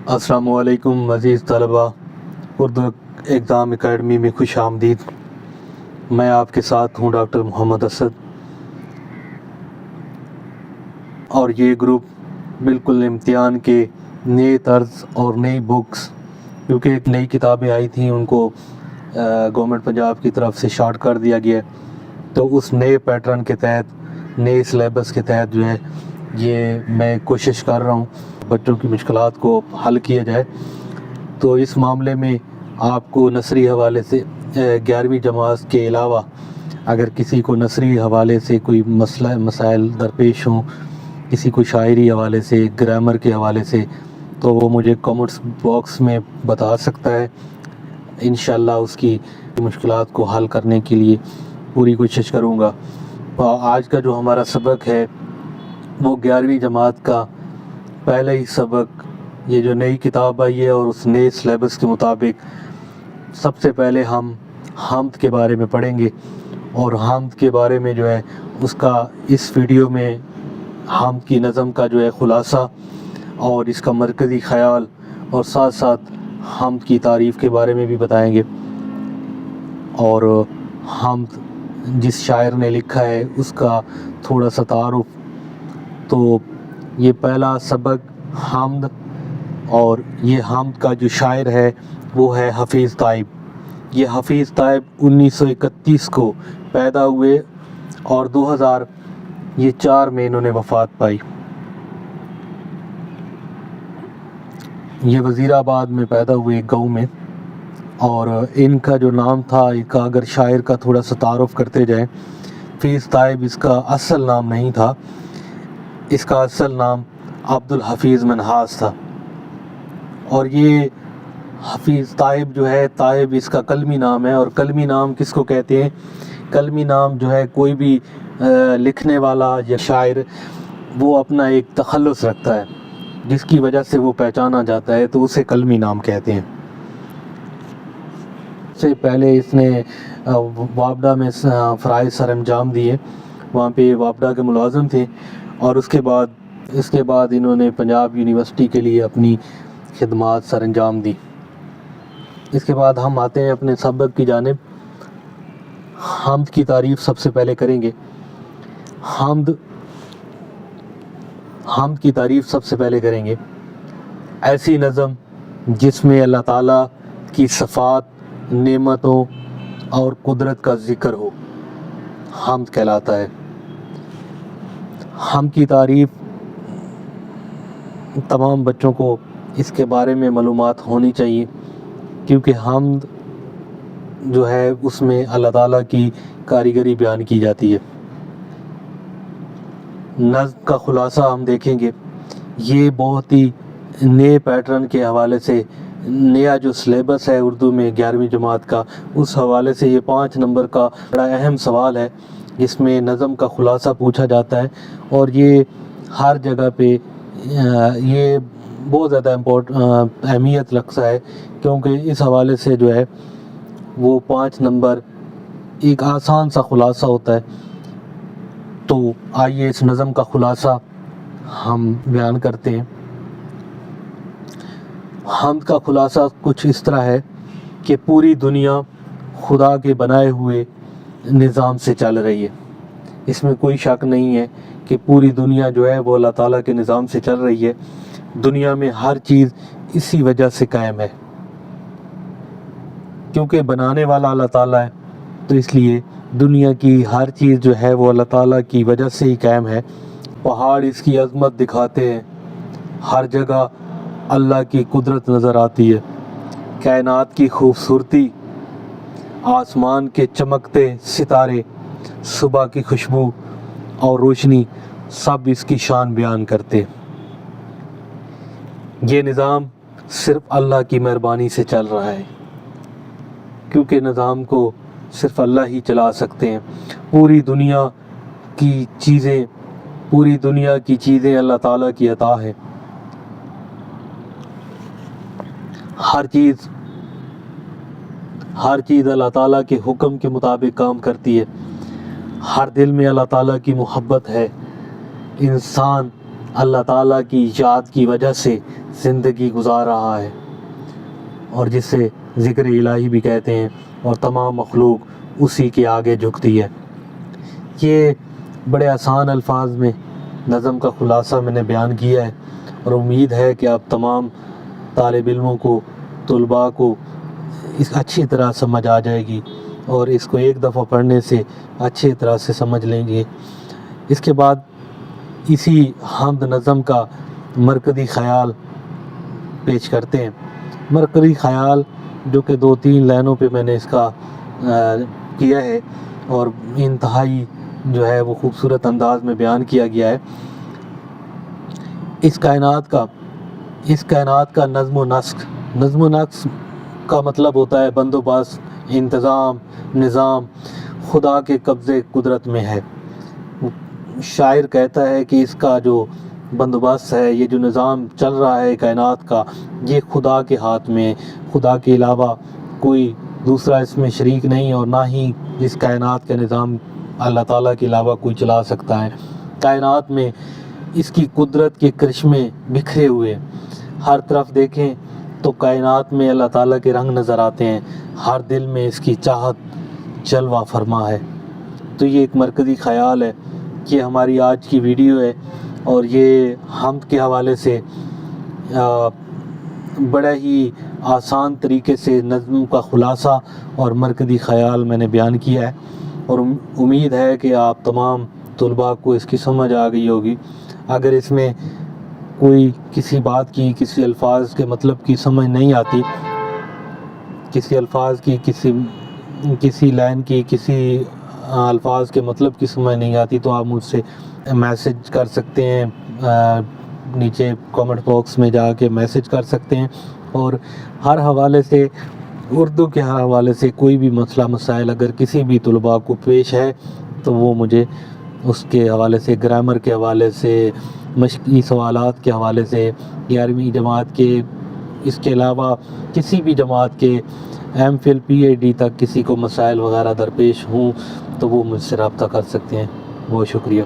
السلام علیکم عزیز طلبہ، اردو ایگزام اکیڈمی میں خوش آمدید۔ میں آپ کے ساتھ ہوں ڈاکٹر محمد اسد، اور یہ گروپ بالکل امتحان کے نئے طرز اور نئی بکس، کیونکہ ایک نئی کتابیں آئی تھیں ان کو گورنمنٹ پنجاب کی طرف سے شارٹ کر دیا گیا، تو اس نئے پیٹرن کے تحت، نئے سلیبس کے تحت جو ہے یہ میں کوشش کر رہا ہوں بچوں کی مشکلات کو حل کیا جائے۔ تو اس معاملے میں آپ کو نثری حوالے سے 11ویں جماعت کے علاوہ اگر کسی کو نثری حوالے سے کوئی مسائل درپیش ہوں، کسی کو شاعری حوالے سے، گرامر کے حوالے سے، تو وہ مجھے کامنٹس باکس میں بتا سکتا ہے۔ انشاءاللہ اس کی مشکلات کو حل کرنے کے لیے پوری کوشش کروں گا۔ آج کا جو ہمارا سبق ہے وہ 11ویں جماعت کا پہلا ہی سبق، یہ جو نئی کتاب آئی ہے اور اس نئے سلیبس کے مطابق سب سے پہلے ہم حمد کے بارے میں پڑھیں گے، اور حمد کے بارے میں جو ہے اس کا اس ویڈیو میں حمد کی نظم کا جو ہے خلاصہ اور اس کا مرکزی خیال، اور ساتھ ساتھ حمد کی تعریف کے بارے میں بھی بتائیں گے، اور حمد جس شاعر نے لکھا ہے اس کا تھوڑا سا تعارف۔ تو یہ پہلا سبق حمد، اور یہ حمد کا جو شاعر ہے وہ ہے حفیظ طیب۔ یہ حفیظ طیب 1931 کو پیدا ہوئے اور 2004 میں انہوں نے وفات پائی۔ یہ وزیر آباد میں پیدا ہوئے ایک گاؤں میں، اور ان کا جو نام تھا، ان کا اگر شاعر کا تھوڑا سا تعارف کرتے جائیں، حفیظ طیب اس کا اصل نام نہیں تھا، اس کا اصل نام عبدالحفیظ منہاس تھا۔ اور یہ حفیظ طیب جو ہے، طیب اس کا قلمی نام ہے، اور قلمی نام کس کو کہتے ہیں؟ قلمی نام جو ہے کوئی بھی لکھنے والا یا شاعر وہ اپنا ایک تخلص رکھتا ہے جس کی وجہ سے وہ پہچانا جاتا ہے، تو اسے قلمی نام کہتے ہیں۔ سے پہلے اس نے وابڈا میں فرائض سر انجام دیے، وہاں پہ وابڈا کے ملازم تھے، اور اس کے بعد انہوں نے پنجاب یونیورسٹی کے لیے اپنی خدمات سر انجام دی۔ اس کے بعد ہم آتے ہیں اپنے سبق کی جانب۔ حمد کی تعریف سب سے پہلے کریں گے۔ حمد کی تعریف سب سے پہلے کریں گے، ایسی نظم جس میں اللہ تعالیٰ کی صفات، نعمتوں اور قدرت کا ذکر ہو، حمد کہلاتا ہے۔ حمد کی تعریف تمام بچوں کو اس کے بارے میں معلومات ہونی چاہیے، کیونکہ حمد جو ہے اس میں اللہ تعالیٰ کی کاریگری بیان کی جاتی ہے۔ نظم کا خلاصہ ہم دیکھیں گے، یہ بہت ہی نئے پیٹرن کے حوالے سے، نیا جو سلیبس ہے اردو میں 11ویں جماعت کا، اس حوالے سے یہ 5 نمبر کا بڑا اہم سوال ہے جس میں نظم کا خلاصہ پوچھا جاتا ہے، اور یہ ہر جگہ پہ یہ بہت زیادہ اہمیت رکھتا ہے، کیونکہ اس حوالے سے جو ہے وہ 5 نمبر ایک آسان سا خلاصہ ہوتا ہے۔ تو آئیے اس نظم کا خلاصہ ہم بیان کرتے ہیں۔ حمد کا خلاصہ کچھ اس طرح ہے کہ پوری دنیا خدا کے بنائے ہوئے نظام سے چل رہی ہے۔ اس میں کوئی شک نہیں ہے کہ پوری دنیا جو ہے وہ اللہ تعالیٰ کے نظام سے چل رہی ہے۔ دنیا میں ہر چیز اسی وجہ سے قائم ہے، کیونکہ بنانے والا اللہ تعالیٰ ہے، تو اس لیے دنیا کی ہر چیز جو ہے وہ اللہ تعالیٰ کی وجہ سے ہی قائم ہے۔ پہاڑ اس کی عظمت دکھاتے ہیں، ہر جگہ اللہ کی قدرت نظر آتی ہے، کائنات کی خوبصورتی، آسمان کے چمکتے ستارے، صبح کی خوشبو اور روشنی، سب اس کی شان بیان کرتے۔ یہ نظام صرف اللہ کی مہربانی سے چل رہا ہے، کیونکہ نظام کو صرف اللہ ہی چلا سکتے ہیں۔ پوری دنیا کی چیزیں اللہ تعالیٰ کی عطا ہے۔ ہر چیز اللہ تعالیٰ کے حکم کے مطابق کام کرتی ہے۔ ہر دل میں اللہ تعالیٰ کی محبت ہے۔ انسان اللہ تعالیٰ کی یاد کی وجہ سے زندگی گزار رہا ہے، اور جسے ذکر الہی بھی کہتے ہیں، اور تمام مخلوق اسی کے آگے جھکتی ہے۔ یہ بڑے آسان الفاظ میں نظم کا خلاصہ میں نے بیان کیا ہے، اور امید ہے کہ آپ تمام طالب علموں کو، طلباء کو اس اچھی طرح سمجھ آ جائے گی، اور اس کو ایک دفعہ پڑھنے سے اچھی طرح سے سمجھ لیں گے۔ اس کے بعد اسی حمد نظم کا مرکزی خیال پیش کرتے ہیں۔ مرکزی خیال جو کہ 2-3 لائنوں پہ میں نے اس کا کیا ہے، اور انتہائی جو ہے وہ خوبصورت انداز میں بیان کیا گیا ہے۔ اس کائنات کا نظم و نسق کا مطلب ہوتا ہے بندوبست، انتظام، نظام، خدا کے قبضے قدرت میں ہے۔ شاعر کہتا ہے کہ اس کا جو بندوبست ہے، یہ جو نظام چل رہا ہے کائنات کا، یہ خدا کے ہاتھ میں، خدا کے علاوہ کوئی دوسرا اس میں شریک نہیں، اور نہ ہی اس کائنات کا نظام اللہ تعالیٰ کے علاوہ کوئی چلا سکتا ہے۔ کائنات میں اس کی قدرت کے کرشمے بکھرے ہوئے، ہر طرف دیکھیں تو کائنات میں اللہ تعالیٰ کے رنگ نظر آتے ہیں، ہر دل میں اس کی چاہت جلوہ فرما ہے۔ تو یہ ایک مرکزی خیال ہے، یہ ہماری آج کی ویڈیو ہے، اور یہ حمد کے حوالے سے بڑا ہی آسان طریقے سے نظم کا خلاصہ اور مرکزی خیال میں نے بیان کیا ہے، اور امید ہے کہ آپ تمام طلباء کو اس کی سمجھ آ گئی ہوگی۔ اگر اس میں کوئی کسی بات کی، کسی الفاظ کے مطلب کی سمجھ نہیں آتی، کسی الفاظ کی، کسی لائن کی، کسی الفاظ کے مطلب کی سمجھ نہیں آتی، تو آپ مجھ سے میسج کر سکتے ہیں، نیچے کامنٹ باکس میں جا کے میسج کر سکتے ہیں، اور ہر حوالے سے، اردو کے ہر حوالے سے کوئی بھی مسئلہ مسائل اگر کسی بھی طلباء کو پیش ہے تو وہ مجھے اس کے حوالے سے، گرامر کے حوالے سے، مشقی سوالات کے حوالے سے، 11ویں جماعت کے، اس کے علاوہ کسی بھی جماعت کے M Phil P H D تک کسی کو مسائل وغیرہ درپیش ہوں تو وہ مجھ سے رابطہ کر سکتے ہیں۔ بہت شکریہ۔